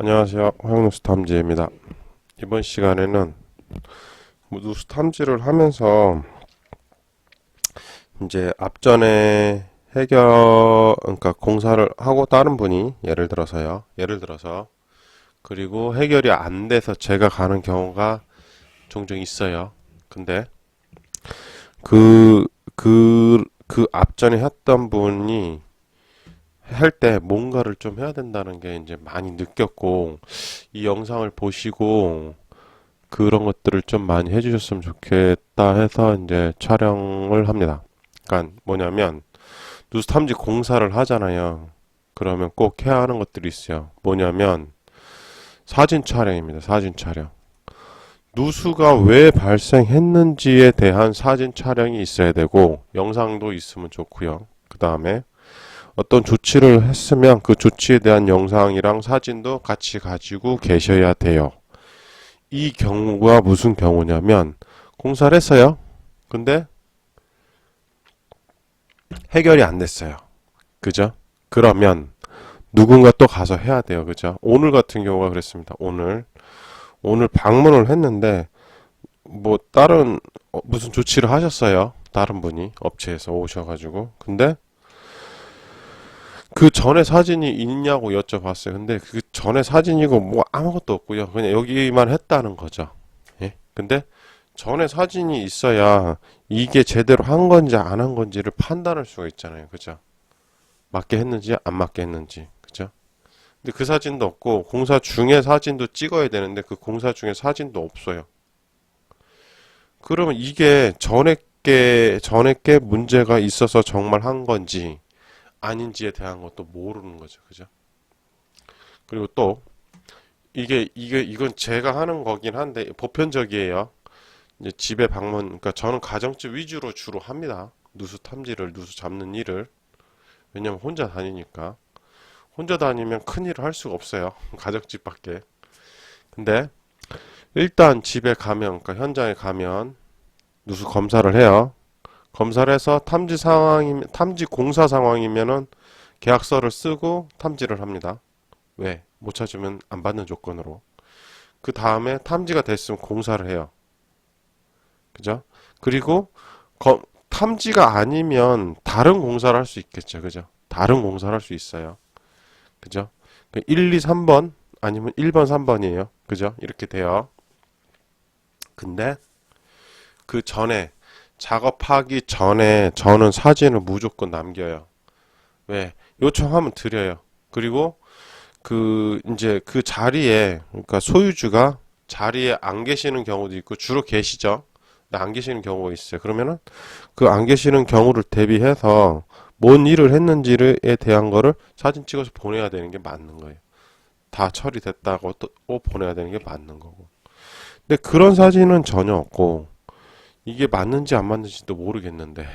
안녕하세요. 화영누수 탐지입니다. 이번 시간에는 누수 탐지를 하면서 이제 앞전에 그러니까 공사를 하고 다른 분이 예를 들어서 그리고 해결이 안 돼서 제가 가는 경우가 종종 있어요. 근데 그, 그 앞전에 했던 분이 할 때 뭔가를 좀 해야 된다는 게 이제 많이 느꼈고, 이 영상을 보시고 그런 것들을 좀 많이 해주셨으면 좋겠다 해서 이제 촬영을 합니다. 그러니까 뭐냐면 누수 탐지 공사를 하잖아요. 그러면 꼭 해야 하는 것들이 있어요. 뭐냐면 사진 촬영입니다. 사진 촬영. 누수가 왜 발생했는지에 대한 사진 촬영이 있어야 되고 영상도 있으면 좋고요. 그 다음에 어떤 조치를 했으면 그 조치에 대한 영상이랑 사진도 같이 가지고 계셔야 돼요. 이 경우가 무슨 경우냐면 공사를 했어요. 근데 해결이 안 됐어요. 그죠? 그러면 누군가 또 가서 해야 돼요. 그죠? 오늘 같은 경우가 그랬습니다. 오늘 방문을 했는데 뭐 다른 무슨 조치를 하셨어요. 다른 분이 업체에서 오셔가지고. 근데 그 전에 사진이 있냐고 여쭤봤어요. 근데 그 전에 사진이고 뭐 아무것도 없고요. 그냥 여기만 했다는 거죠. 예? 근데 전에 사진이 있어야 이게 제대로 한 건지 안 한 건지를 판단할 수가 있잖아요. 그죠? 맞게 했는지 안 맞게 했는지. 그죠? 근데 그 사진도 없고 공사 중에 사진도 찍어야 되는데 그 공사 중에 사진도 없어요. 그러면 이게 전에 게 문제가 있어서 정말 한 건지 아닌지에 대한 것도 모르는 거죠. 그죠? 그리고 또 이건 제가 하는 거긴 한데 보편적이에요. 이제 집에 방문, 그러니까 저는 가정집 위주로 주로 합니다. 누수 탐지를, 누수 잡는 일을. 왜냐면 혼자 다니니까. 혼자 다니면 큰 일을 할 수가 없어요. 가정집밖에. 근데 일단 집에 가면, 그러니까 현장에 가면 누수 검사를 해요. 검사를 해서 탐지 공사 상황이면은 계약서를 쓰고 탐지를 합니다. 왜? 못 찾으면 안 받는 조건으로. 그 다음에 탐지가 됐으면 공사를 해요. 그죠? 그리고 탐지가 아니면 다른 공사를 할 수 있겠죠. 그죠? 다른 공사를 할 수 있어요. 그죠? 1, 2, 3번 아니면 1번, 3번이에요. 그죠? 이렇게 돼요. 근데 그 전에 작업하기 전에 저는 사진을 무조건 남겨요. 왜? 요청하면 드려요. 그리고 이제 그 자리에 그러니까 소유주가 자리에 안 계시는 경우도 있고 주로 계시죠. 근데 안 계시는 경우가 있어요. 그러면은 그 안 계시는 경우를 대비해서 뭔 일을 했는지에 대한 거를 사진 찍어서 보내야 되는 게 맞는 거예요. 다 처리됐다고 또 보내야 되는 게 맞는 거고. 근데 그런 사진은 전혀 없고 이게 맞는지 안 맞는지도 모르겠는데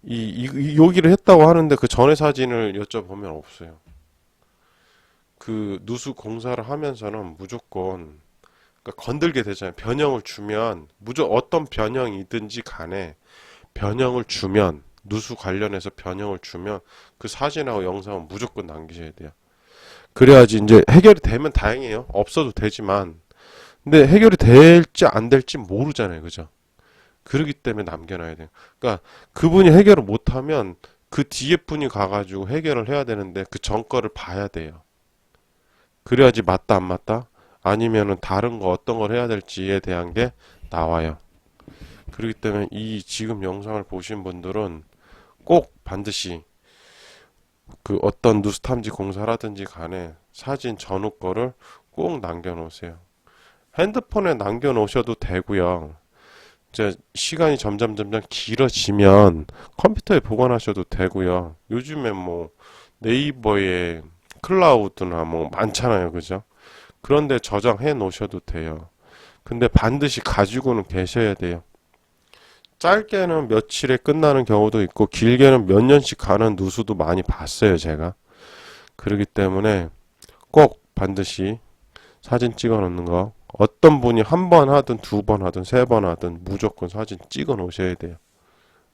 이 요기를 했다고 하는데 그 전에 사진을 여쭤보면 없어요. 그 누수 공사를 하면서는 무조건 그러니까 건들게 되잖아요. 변형을 주면 어떤 변형이든지 간에 변형을 주면 누수 관련해서 변형을 주면 그 사진하고 영상은 무조건 남기셔야 돼요. 그래야지 이제 해결이 되면 다행이에요. 없어도 되지만 근데 해결이 될지 안 될지 모르잖아요. 그죠? 그러기 때문에 남겨놔야 돼요. 그러니까 그분이 해결을 못하면 그 뒤에 분이 가가지고 해결을 해야 되는데 그 전 거를 봐야 돼요. 그래야지 맞다 안 맞다 아니면은 다른 거 어떤 걸 해야 될지에 대한 게 나와요. 그렇기 때문에 이 지금 영상을 보신 분들은 꼭 반드시 그 어떤 누수 탐지 공사라든지 간에 사진 전후 거를 꼭 남겨 놓으세요. 핸드폰에 남겨 놓으셔도 되고요. 이제 시간이 점점 길어지면 컴퓨터에 보관하셔도 되고요. 요즘에 뭐 네이버에 클라우드나 뭐 많잖아요. 그죠? 그런데 저장해 놓으셔도 돼요. 근데 반드시 가지고는 계셔야 돼요. 짧게는 며칠에 끝나는 경우도 있고 길게는 몇 년씩 가는 누수도 많이 봤어요, 제가. 그렇기 때문에 꼭 반드시 사진 찍어 놓는 거 어떤 분이 한 번 하든 두 번 하든 세 번 하든 무조건 사진 찍어 놓으셔야 돼요.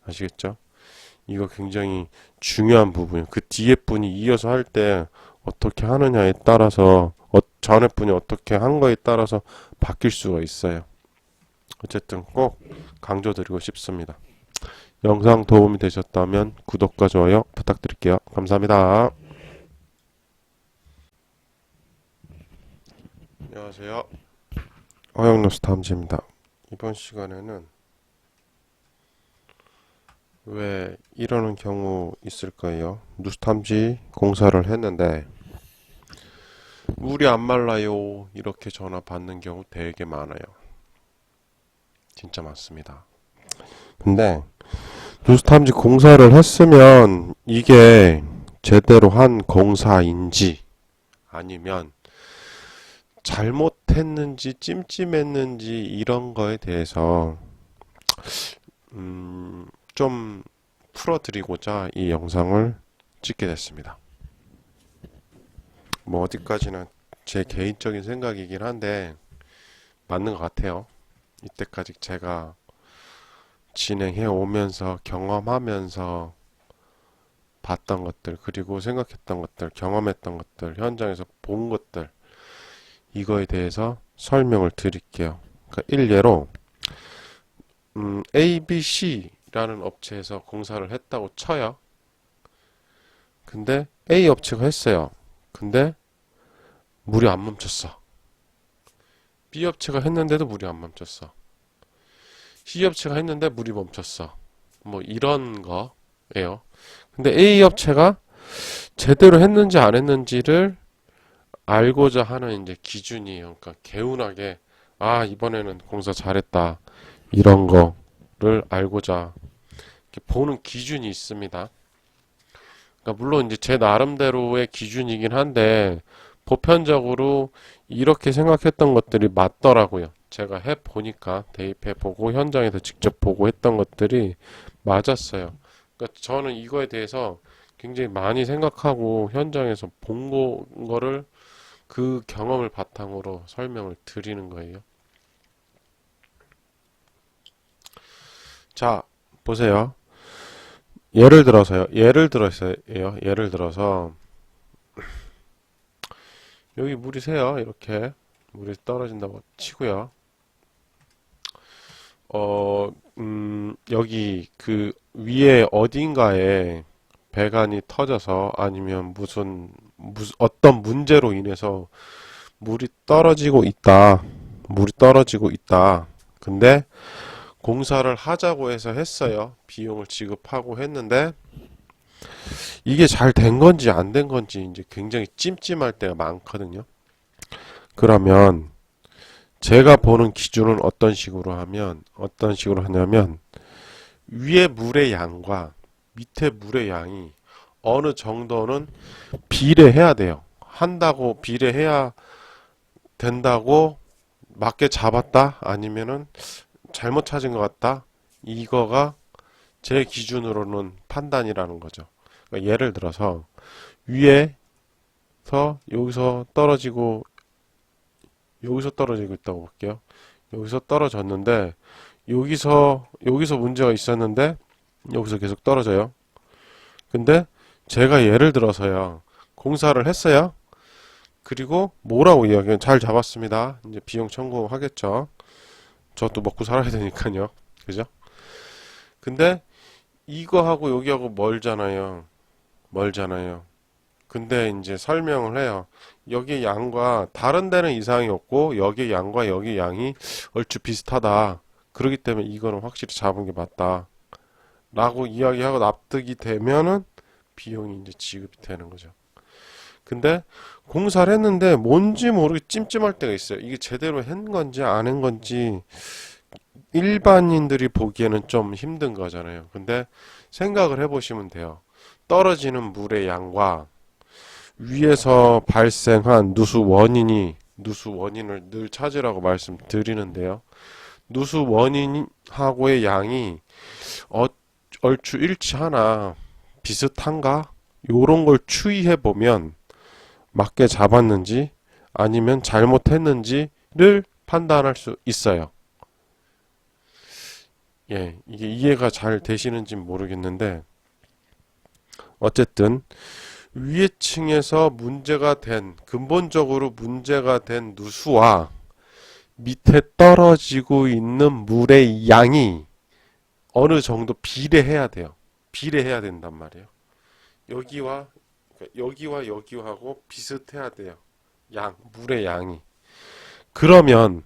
아시겠죠? 이거 굉장히 중요한 부분이에요. 그 뒤에 분이 이어서 할 때 어떻게 하느냐에 따라서 전에 분이 어떻게 한 거에 따라서 바뀔 수가 있어요. 어쨌든 꼭 강조드리고 싶습니다. 영상 도움이 되셨다면 구독과 좋아요 부탁드릴게요. 감사합니다. 안녕하세요. 허영노스 탐지입니다. 이번 시간에는 왜 이러는 경우 있을까요? 누수탐지 공사를 했는데 물이 안 말라요 이렇게 전화 받는 경우 되게 많아요. 진짜 많습니다. 근데 누수탐지 공사를 했으면 이게 제대로 한 공사인지 아니면 잘못했는지 찜찜했는지 이런 거에 대해서 좀 풀어드리고자 이 영상을 찍게 됐습니다. 뭐 어디까지나 제 개인적인 생각이긴 한데 맞는 것 같아요. 이때까지 제가 진행해 오면서 경험하면서 봤던 것들, 그리고 생각했던 것들, 경험했던 것들, 현장에서 본 것들, 이거에 대해서 설명을 드릴게요. 그러니까 일례로 ABC라는 업체에서 공사를 했다고 쳐요. 근데 A 업체가 했어요. 근데 물이 안 멈췄어. B 업체가 했는데도 물이 안 멈췄어. C 업체가 했는데 물이 멈췄어. 뭐 이런 거예요. 근데 A 업체가 제대로 했는지 안 했는지를 알고자 하는 이제 기준이에요. 그러니까 개운하게 이번에는 공사 잘했다 이런 거를 알고자 이렇게 보는 기준이 있습니다. 그러니까 물론 이제 제 나름대로의 기준이긴 한데 보편적으로 이렇게 생각했던 것들이 맞더라고요. 제가 해보니까 대입해보고 현장에서 직접 보고 했던 것들이 맞았어요. 그러니까 저는 이거에 대해서 굉장히 많이 생각하고 현장에서 본 거를 그 경험을 바탕으로 설명을 드리는 거예요. 자, 보세요. 예를 들어서 여기 물이 새요. 이렇게 물이 떨어진다고 치고요. 여기 그 위에 어딘가에 배관이 터져서 아니면 무슨 어떤 문제로 인해서 물이 떨어지고 있다. 근데 공사를 하자고 해서 했어요. 비용을 지급하고 했는데 이게 잘 된 건지 안 된 건지 이제 굉장히 찜찜할 때가 많거든요. 그러면 제가 보는 기준은 어떤 식으로 하냐면 위에 물의 양과 밑에 물의 양이 어느 정도는 비례해야 돼요. 비례해야 된다고 맞게 잡았다? 아니면은 잘못 찾은 것 같다? 이거가 제 기준으로는 판단이라는 거죠. 그러니까 예를 들어서 위에서 여기서 떨어지고 있다고 볼게요. 여기서 떨어졌는데 여기서 문제가 있었는데 여기서 계속 떨어져요. 근데 제가 예를 들어서요. 공사를 했어요. 그리고 뭐라고 이야기해요? 잘 잡았습니다. 이제 비용 청구하겠죠. 저도 먹고 살아야 되니까요. 그죠? 근데 이거하고 여기하고 멀잖아요. 근데 이제 설명을 해요. 여기 양과 다른 데는 이상이 없고 여기 양과 여기 양이 얼추 비슷하다. 그렇기 때문에 이거는 확실히 잡은 게 맞다. 라고 이야기하고 납득이 되면은 비용이 이제 지급이 되는 거죠. 근데 공사를 했는데 뭔지 모르게 찜찜할 때가 있어요. 이게 제대로 한 건지 안 한 건지 일반인들이 보기에는 좀 힘든 거잖아요. 근데 생각을 해보시면 돼요. 떨어지는 물의 양과 위에서 발생한 누수 원인을 늘 찾으라고 말씀드리는데요. 누수 원인하고의 양이 얼추 일치하나 비슷한가? 요런 걸 추이해 보면 맞게 잡았는지 아니면 잘못했는지를 판단할 수 있어요. 예, 이게 이해가 잘 되시는지 모르겠는데 어쨌든 위에 층에서 근본적으로 문제가 된 누수와 밑에 떨어지고 있는 물의 양이 어느 정도 비례해야 돼요. 비례해야 된단 말이에요. 여기와 여기하고 비슷해야 돼요. 물의 양이. 그러면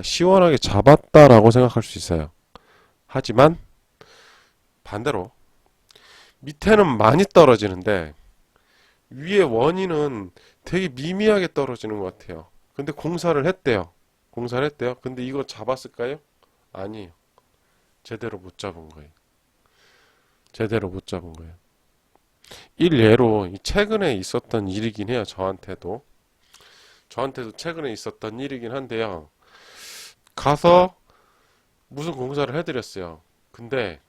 시원하게 잡았다라고 생각할 수 있어요. 하지만 반대로 밑에는 많이 떨어지는데 위에 원인은 되게 미미하게 떨어지는 것 같아요. 근데 공사를 했대요. 근데 이거 잡았을까요? 아니에요. 제대로 못 잡은 거예요. 일례로 최근에 있었던 일이긴 해요. 저한테도 최근에 있었던 일이긴 한데요. 가서 무슨 공사를 해드렸어요. 근데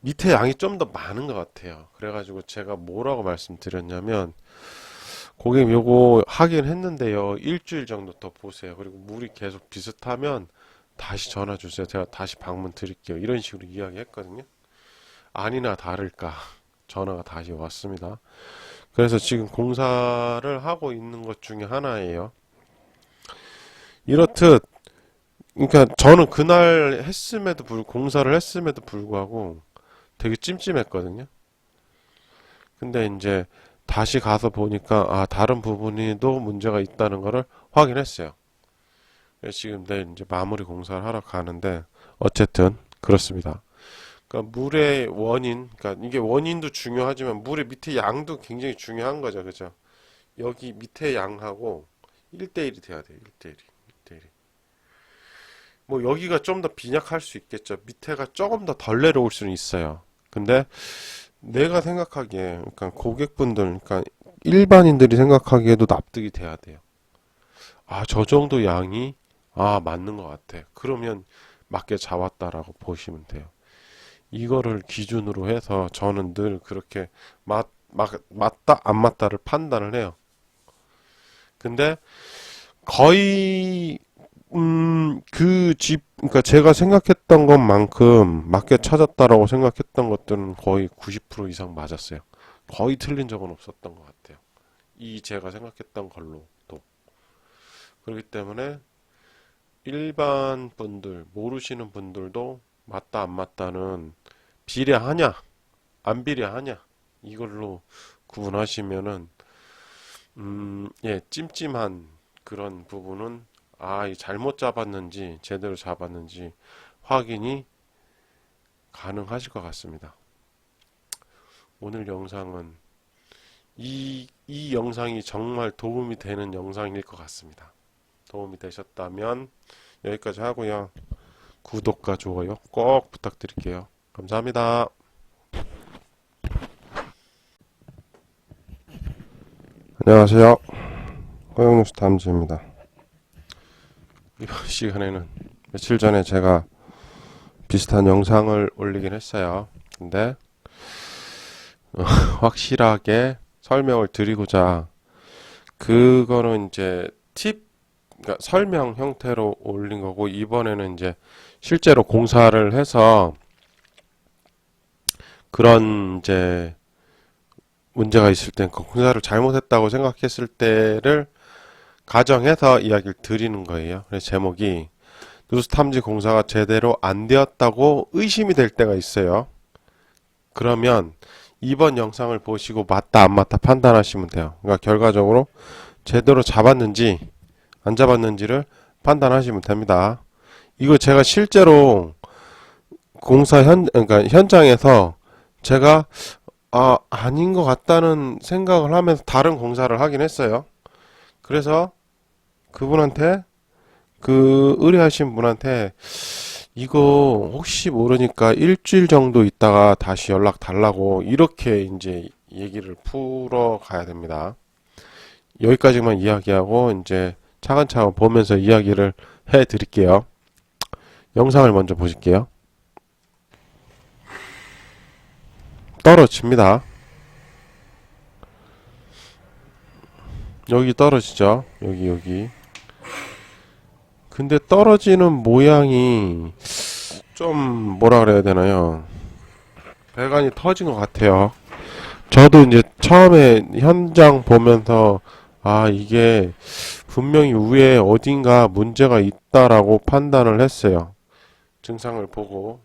밑에 양이 좀 더 많은 것 같아요. 그래가지고 제가 뭐라고 말씀드렸냐면, 고객님 요거 하긴 했는데요. 일주일 정도 더 보세요. 그리고 물이 계속 비슷하면 다시 전화 주세요. 제가 다시 방문 드릴게요. 이런 식으로 이야기했거든요. 아니나 다를까 전화가 다시 왔습니다. 그래서 지금 공사를 하고 있는 것 중에 하나예요. 이렇듯 그러니까 저는 그날 공사를 했음에도 불구하고 되게 찜찜했거든요. 근데 이제 다시 가서 보니까 다른 부분에도 문제가 있다는 거를 확인했어요. 그래서 지금 내일 이제 마무리 공사를 하러 가는데 어쨌든 그렇습니다. 그러니까 물의 원인, 그러니까 이게 원인도 중요하지만 물의 밑에 양도 굉장히 중요한 거죠, 그죠? 여기 밑에 양하고 1대1이 돼야 돼요, 1대1이. 뭐 여기가 좀 더 빈약할 수 있겠죠. 밑에가 조금 더 덜 내려올 수는 있어요. 근데 내가 생각하기에, 그러니까 고객분들, 그러니까 일반인들이 생각하기에도 납득이 돼야 돼요. 저 정도 양이 맞는 것 같아. 그러면 맞게 잡았다라고 보시면 돼요. 이거를 기준으로 해서 저는 늘 그렇게 맞다 안 맞다를 판단을 해요. 근데 거의 그러니까 제가 생각했던 것만큼 맞게 찾았다라고 생각했던 것들은 거의 90% 이상 맞았어요. 거의 틀린 적은 없었던 것 같아요. 제가 생각했던 걸로도. 그렇기 때문에 일반 분들, 모르시는 분들도 맞다 안 맞다는 비례하냐, 안 비례하냐, 이걸로 구분하시면은, 찜찜한 그런 부분은 잘못 잡았는지 제대로 잡았는지 확인이 가능하실 것 같습니다. 오늘 영상은 이 영상이 정말 도움이 되는 영상일 것 같습니다. 도움이 되셨다면 여기까지 하고요. 구독과 좋아요 꼭 부탁드릴게요. 감사합니다. 안녕하세요. 허영뉴스 탐지입니다. 이번 시간에는 며칠 전에 제가 비슷한 영상을 올리긴 했어요. 근데 확실하게 설명을 드리고자 그거는 이제 그러니까 설명 형태로 올린 거고, 이번에는 이제 실제로 공사를 해서 그런 이제 문제가 있을 땐 공사를 잘못했다고 생각했을 때를 가정해서 이야기를 드리는 거예요. 그래서 제목이 누수 탐지 공사가 제대로 안 되었다고 의심이 될 때가 있어요. 그러면 이번 영상을 보시고 맞다 안 맞다 판단하시면 돼요. 그러니까 결과적으로 제대로 잡았는지 안 잡았는지를 판단하시면 됩니다. 이거 제가 실제로 그러니까 현장에서 제가 아닌 것 같다는 생각을 하면서 다른 공사를 하긴 했어요. 그래서 그분한테 의뢰하신 분한테 이거 혹시 모르니까 일주일 정도 있다가 다시 연락 달라고 이렇게 이제 얘기를 풀어 가야 됩니다. 여기까지만 이야기하고 이제 차근차근 보면서 이야기를 해 드릴게요. 영상을 먼저 보실게요. 떨어집니다. 여기 떨어지죠. 여기. 근데 떨어지는 모양이 좀 뭐라 그래야 되나요? 배관이 터진 것 같아요. 저도 이제 처음에 현장 보면서 아, 이게 분명히 위에 어딘가 문제가 있다라고 판단을 했어요. 증상 보고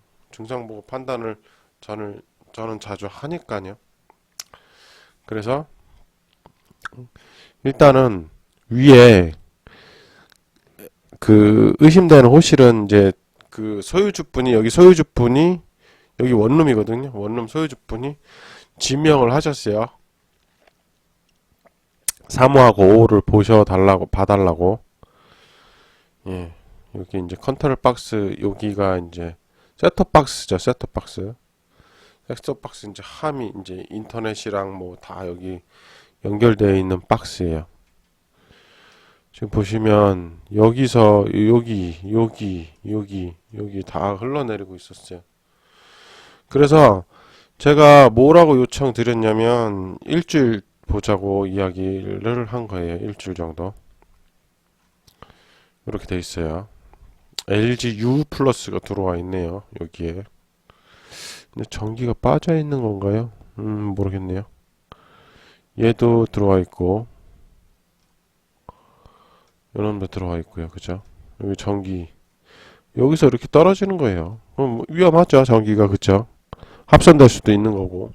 판단을 저는 자주 하니까요. 그래서 일단은 위에 그 의심되는 호실은 이제 그 소유주분이 여기 원룸이거든요. 원룸 소유주분이 지명을 하셨어요. 3호하고 5호를 봐달라고. 예. 여기 이제 컨트롤 박스, 여기가 이제 셋톱 박스죠. 셋톱 박스. 셋톱 박스 이제 함이 이제 인터넷이랑 뭐 다 여기 연결되어 있는 박스예요. 지금 보시면 여기서 여기 다 흘러내리고 있었어요. 그래서 제가 뭐라고 요청드렸냐면 일주일 보자고 이야기를 한 거예요. 일주일 정도. 이렇게 돼 있어요. LG U 플러스가 들어와 있네요. 여기에. 근데 전기가 빠져 있는 건가요? 모르겠네요. 얘도 들어와 있고, 요놈도 들어와 있고요. 그죠? 여기 전기. 여기서 이렇게 떨어지는 거예요. 그럼 위험하죠. 전기가. 그죠? 합선될 수도 있는 거고.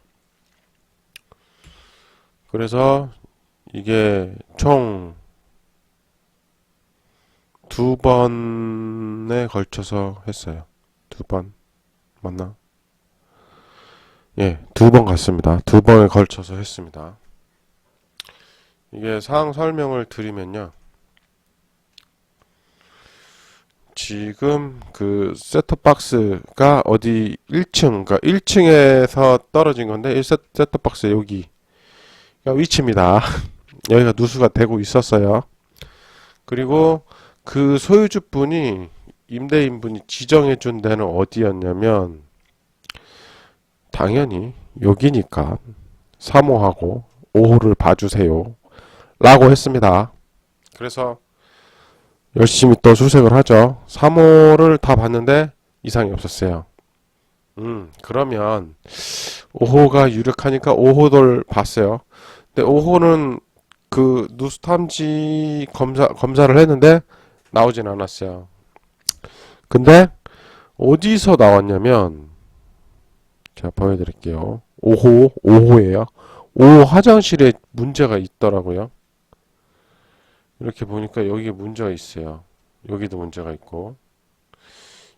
그래서 이게 총 2번에 걸쳐서 했어요. 2번. 맞나? 예, 2번 같습니다. 2번에 걸쳐서 했습니다. 이게 사항 설명을 드리면요. 지금 그 셋톱박스가 어디 1층, 그러니까 1층에서 떨어진 건데, 셋톱박스 여기가 위치입니다. 여기가 누수가 되고 있었어요. 그리고 그 소유주분이, 임대인분이 지정해준 데는 어디였냐면, 당연히 여기니까 3호하고 5호를 봐주세요 라고 했습니다. 그래서 열심히 또 수색을 하죠. 3호를 다 봤는데 이상이 없었어요. 그러면 5호가 유력하니까 5호를 봤어요. 근데 5호는 그 누수 탐지 검사를 했는데 나오진 않았어요. 근데 어디서 나왔냐면, 제가 보여드릴게요. 5호예요. 5호 화장실에 문제가 있더라고요. 이렇게 보니까 여기에 문제가 있어요. 여기도 문제가 있고.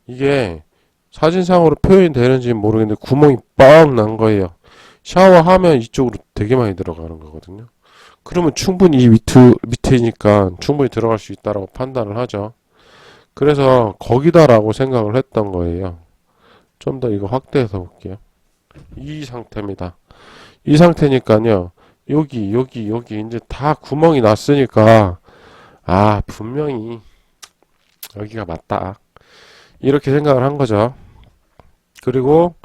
이게 사진상으로 표현이 되는지 모르겠는데 구멍이 뻥 난 거예요. 샤워하면 이쪽으로 되게 많이 들어가는 거거든요. 그러면 충분히 이 밑에니까 충분히 들어갈 수 있다라고 판단을 하죠. 그래서 거기다라고 생각을 했던 거예요. 좀 더 이거 확대해서 볼게요. 이 상태입니다. 이 상태니까요. 여기 이제 다 구멍이 났으니까 아, 분명히 여기가 맞다. 이렇게 생각을 한 거죠. 그리고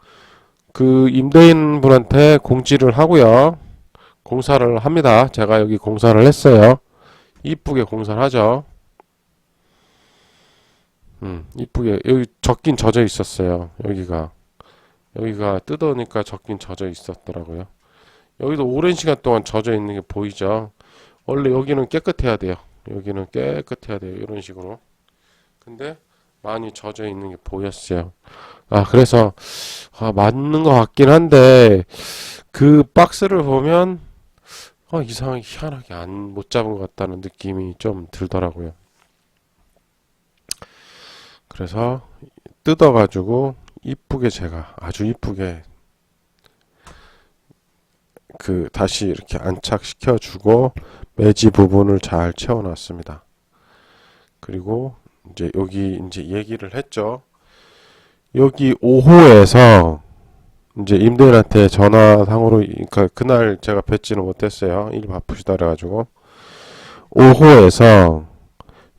그 임대인 분한테 공지를 하고요. 공사를 합니다. 제가 여기 공사를 했어요. 이쁘게 공사를 하죠. 이쁘게 여기 젖긴 젖어 있었어요. 여기가 뜯어오니까 젖긴 젖어 있었더라고요. 여기도 오랜 시간 동안 젖어 있는 게 보이죠. 원래 여기는 깨끗해야 돼요. 여기는 깨끗해야 돼요. 이런 식으로. 근데 많이 젖어 있는 게 보였어요. 아, 그래서 맞는 것 같긴 한데 그 박스를 보면 이상하게 희한하게 못 잡은 것 같다는 느낌이 좀 들더라고요. 그래서 뜯어가지고 이쁘게 제가 아주 이쁘게 그 다시 이렇게 안착시켜 주고 매지 부분을 잘 채워놨습니다. 그리고 이제 여기 이제 얘기를 했죠. 여기 5호에서 이제 임대인한테 전화상으로, 그러니까 그날 제가 뵙지는 못했어요. 일 바쁘시다 그래가지고 5호에서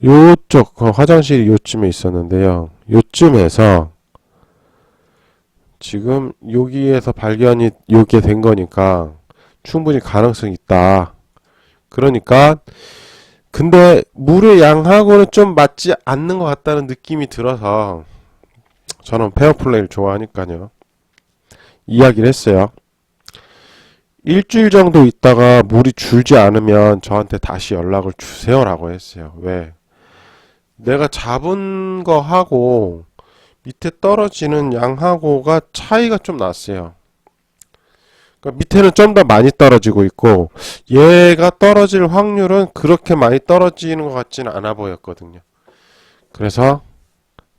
요쪽 화장실이 요쯤에 있었는데요. 요쯤에서 지금 여기에서 발견이 요게 된 거니까 충분히 가능성이 있다. 그러니까 근데 물의 양하고는 좀 맞지 않는 것 같다는 느낌이 들어서 저는 페어플레이를 좋아하니까요. 이야기를 했어요. 일주일 정도 있다가 물이 줄지 않으면 저한테 다시 연락을 주세요라고 했어요. 왜? 내가 잡은 거하고 밑에 떨어지는 양하고가 차이가 좀 났어요. 그러니까 밑에는 좀 더 많이 떨어지고 있고 얘가 떨어질 확률은 그렇게 많이 떨어지는 것 같지는 않아 보였거든요. 그래서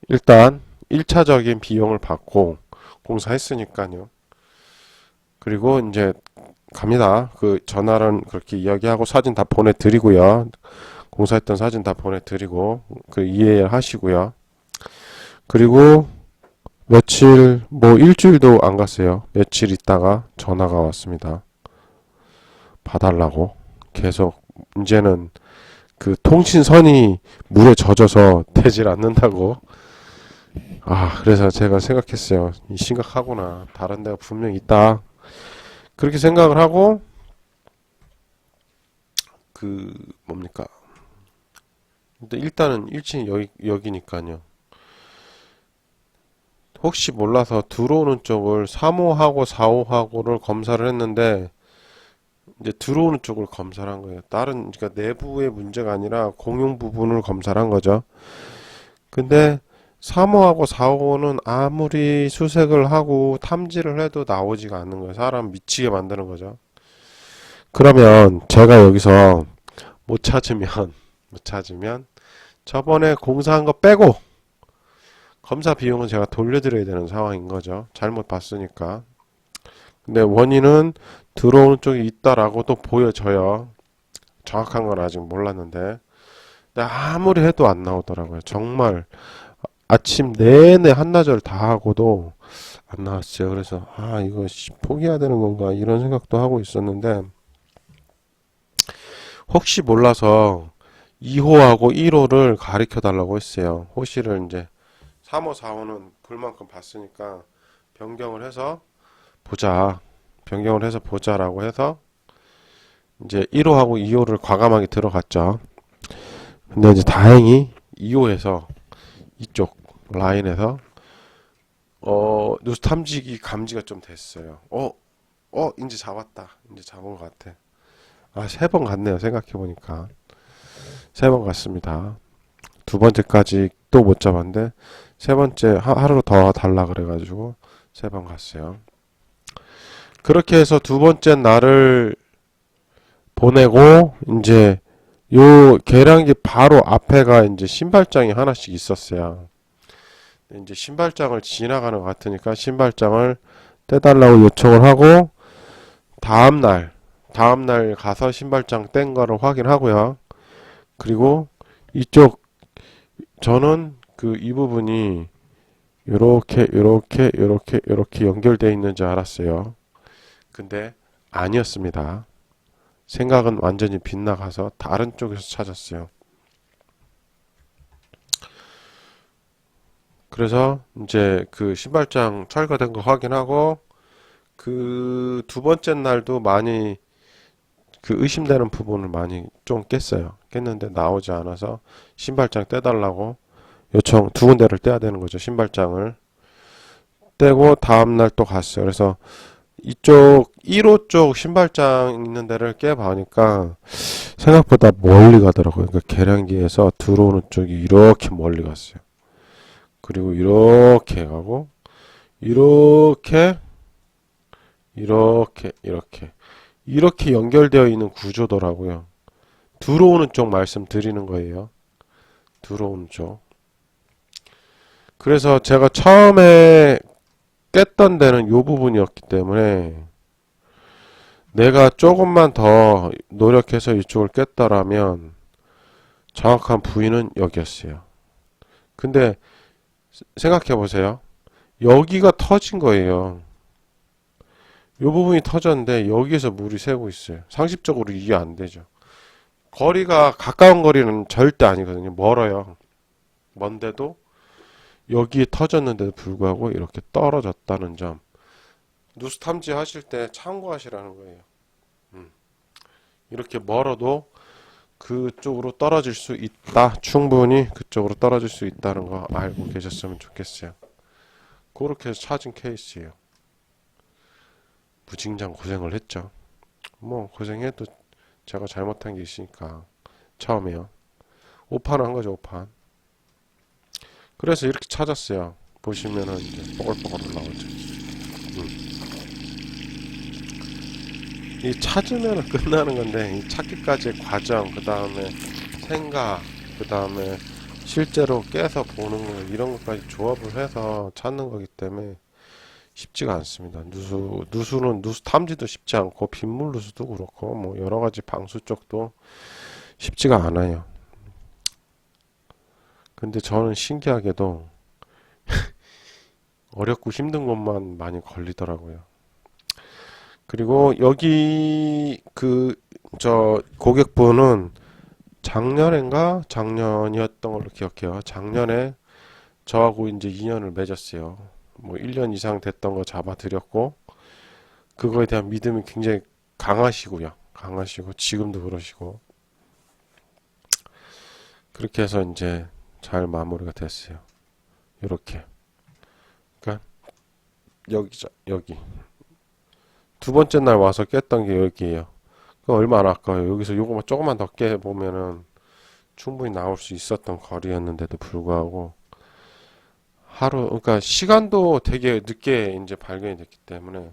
일단 1차적인 비용을 받고 공사했으니까요. 그리고 이제 갑니다. 그 전화는 그렇게 이야기하고 사진 다 보내드리고요. 공사했던 사진 다 보내드리고 그 이해하시고요. 그리고 며칠 뭐 일주일도 안 갔어요. 며칠 있다가 전화가 왔습니다. 봐달라고. 계속 이제는 그 통신선이 물에 젖어서 되질 않는다고. 아, 그래서 제가 생각했어요. 심각하구나. 다른 데가 분명히 있다. 그렇게 생각을 하고 그 뭡니까? 근데 일단은 1층이 여기니까요. 혹시 몰라서 들어오는 쪽을 3호하고 4호하고를 검사를 했는데 이제 들어오는 쪽을 검사를 한 거예요. 다른 그러니까 내부의 문제가 아니라 공용 부분을 검사를 한 거죠. 근데 3호하고 4호는 아무리 수색을 하고 탐지를 해도 나오지가 않는 거예요. 사람 미치게 만드는 거죠. 그러면 제가 여기서 못 찾으면 저번에 공사한 거 빼고 검사 비용은 제가 돌려드려야 되는 상황인 거죠. 잘못 봤으니까. 근데 원인은 들어오는 쪽에 있다라고도 보여져요. 정확한 건 아직 몰랐는데. 근데 아무리 해도 안 나오더라고요. 정말 아침 내내 한나절 다 하고도 안 나왔어요. 그래서 아 이거 포기해야 되는 건가 이런 생각도 하고 있었는데 혹시 몰라서 2호하고 1호를 가리켜 달라고 했어요. 호시를 이제 3호, 4호는 불만큼 봤으니까 변경을 해서 보자. 변경을 해서 보자라고 해서 이제 1호하고 2호를 과감하게 들어갔죠. 근데 이제 다행히 2호에서 이쪽 라인에서 누수 탐지기 감지가 좀 됐어요. 이제 잡았다. 이제 잡은 것 같아. 아, 3번 갔네요. 생각해보니까. 3번 갔습니다. 두 번째까지 또 못 잡았는데, 세 번째 하루 더 달라 그래가지고, 3번 갔어요. 그렇게 해서 두 번째 날을 보내고, 이제, 요 계량기 바로 앞에가 이제 신발장이 하나씩 있었어요. 이제 신발장을 지나가는 것 같으니까 신발장을 떼달라고 요청을 하고, 다음날 가서 신발장 뗀 거를 확인하고요. 그리고 이쪽 저는 그 이 부분이 요렇게 연결되어 있는 줄 알았어요. 근데 아니었습니다. 생각은 완전히 빗나가서 다른 쪽에서 찾았어요. 그래서 이제 그 신발장 철거된 거 확인하고 그 두 번째 날도 많이 그 의심되는 부분을 많이 좀 깼어요. 깼는데 나오지 않아서 신발장 떼달라고 요청 두 군데를 떼야 되는 거죠. 신발장을 떼고 다음날 또 갔어요. 그래서 이쪽 1호 쪽 신발장 있는 데를 깨보니까 생각보다 멀리 가더라고요. 그러니까 계량기에서 들어오는 쪽이 이렇게 멀리 갔어요. 그리고 이렇게 가고 이렇게 이렇게 연결되어 있는 구조더라고요. 들어오는 쪽 말씀드리는 거예요. 들어오는 쪽. 그래서 제가 처음에 깼던 데는 이 부분이었기 때문에 내가 조금만 더 노력해서 이쪽을 깼더라면 정확한 부위는 여기였어요. 근데 생각해 보세요. 여기가 터진 거예요. 이 부분이 터졌는데 여기에서 물이 새고 있어요. 상식적으로 이게 안 되죠. 거리가 가까운 거리는 절대 아니거든요. 멀어요. 먼데도 여기에 터졌는데도 불구하고 이렇게 떨어졌다는 점. 누수 탐지 하실 때 참고하시라는 거예요. 이렇게 멀어도 그쪽으로 떨어질 수 있다. 충분히 그쪽으로 떨어질 수 있다는 거 알고 계셨으면 좋겠어요. 그렇게 해서 찾은 케이스예요. 무진장 고생을 했죠. 뭐 고생해도 제가 잘못한 게 있으니까 처음에요. 오판을 한 거죠, 오판. 그래서 이렇게 찾았어요. 보시면은 이제 뽀글뽀글 올라오죠. 이 찾으면 끝나는 건데 이 찾기까지의 과정, 그 다음에 생각, 그 다음에 실제로 깨서 보는 거 이런 것까지 조합을 해서 찾는 거기 때문에 쉽지가 않습니다. 누수 탐지도 쉽지 않고 빗물 누수도 그렇고 뭐 여러 가지 방수 쪽도 쉽지가 않아요. 근데 저는 신기하게도 어렵고 힘든 것만 많이 걸리더라고요. 그리고 여기 저 고객분은 작년인가 작년이었던 걸로 기억해요. 작년에 저하고 이제 인연을 맺었어요. 뭐 1년 이상 됐던 거 잡아드렸고 그거에 대한 믿음이 굉장히 강하시고요. 강하시고 지금도 그러시고 그렇게 해서 이제 잘 마무리가 됐어요. 이렇게. 그러니까 여기 두 번째 날 와서 깼던 게 여기에요. 그 얼마 안 아까워요. 여기서 요거만 조금만 더 깨보면은 충분히 나올 수 있었던 거리였는데도 불구하고 하루, 그러니까 시간도 되게 늦게 이제 발견이 됐기 때문에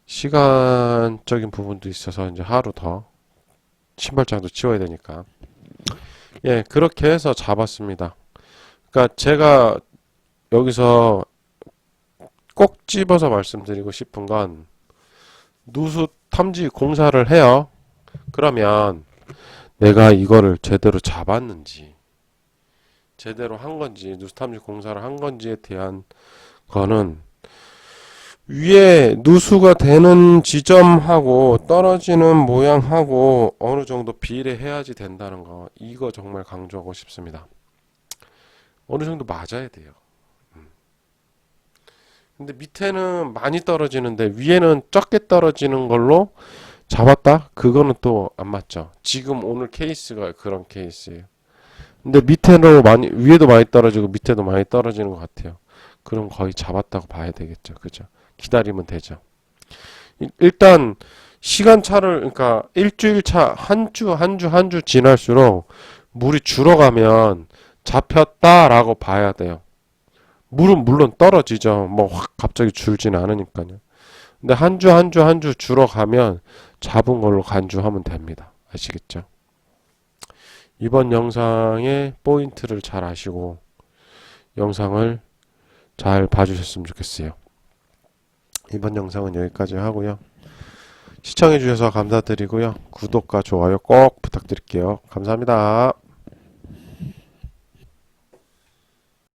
시간적인 부분도 있어서 이제 하루 더 신발장도 치워야 되니까. 예, 그렇게 해서 잡았습니다. 그러니까 제가 여기서 꼭 집어서 말씀드리고 싶은 건 누수 탐지 공사를 해요. 그러면 내가 이거를 제대로 잡았는지, 제대로 한 건지, 누수 탐지 공사를 한 건지에 대한 거는 위에 누수가 되는 지점하고 떨어지는 모양하고 어느 정도 비례해야지 된다는 거, 이거 정말 강조하고 싶습니다. 어느 정도 맞아야 돼요. 근데 밑에는 많이 떨어지는데 위에는 적게 떨어지는 걸로 잡았다? 그거는 또 안 맞죠. 지금 오늘 케이스가 그런 케이스예요. 근데 위에도 많이 떨어지고 밑에도 많이 떨어지는 것 같아요. 그럼 거의 잡았다고 봐야 되겠죠. 그죠? 기다리면 되죠. 일단 시간차를 그러니까 일주일차 한 주 지날수록 물이 줄어가면 잡혔다라고 봐야 돼요. 물은 물론 떨어지죠. 뭐 확 갑자기 줄진 않으니까요. 근데 한 주 줄어가면 잡은 걸로 간주하면 됩니다. 아시겠죠? 이번 영상의 포인트를 잘 아시고 영상을 잘 봐주셨으면 좋겠어요. 이번 영상은 여기까지 하고요. 시청해주셔서 감사드리고요. 구독과 좋아요 꼭 부탁드릴게요. 감사합니다.